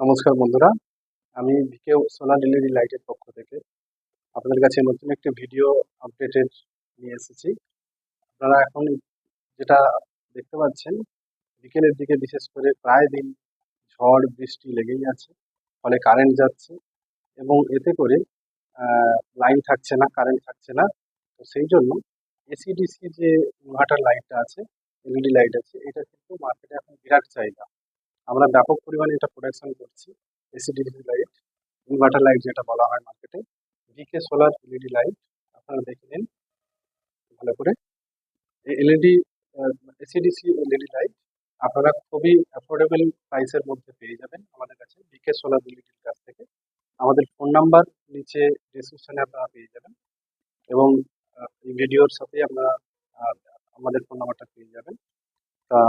নমস্কার বন্ধুরা, আমি ভিকে সোলার এলইডি লাইটের পক্ষ থেকে আপনাদের কাছে নতুন একটি ভিডিও আপডেটের নিয়ে এসেছি। আপনারা এখন যেটা দেখতে পাচ্ছেন, বিকেলের দিকে বিশেষ করে প্রায় দিন ঝড় বৃষ্টি লেগেই আছে, ফলে কারেন্ট যাচ্ছে এবং এতে করে লাইন থাকছে না, কারেন্ট থাকছে না। তো সেই জন্য এসিডিসি যে ইনভার্টার লাইটটা আছে, এলইডি লাইট আছে, এটা কিন্তু মার্কেটে এখন বিরাট চাহিদা। আমরা ব্যাপক পরিমাণে এটা প্রোডাকশন করছি। এসিডিসি লাইট, ইনভার্টার লাইট যেটা বলা হয় মার্কেটে, ভিকে সোলার এলইডি লাইট। আপনারা দেখে নিন ভালো করে। এই এলইডি এসিডিসি এলইডি লাইট আপনারা খুবই অ্যাফোর্ডেবল প্রাইসের মধ্যে পেয়ে যাবেন আমাদের কাছে, ভিকে সোলার এলইডির কাছ থেকে। আমাদের ফোন নাম্বার নিচে ডিসক্রিপশনে আপনারা পেয়ে যাবেন এবং এই ভিডিওর সাথে আপনারা আমাদের ফোন নাম্বারটা পেয়ে যাবেন। তা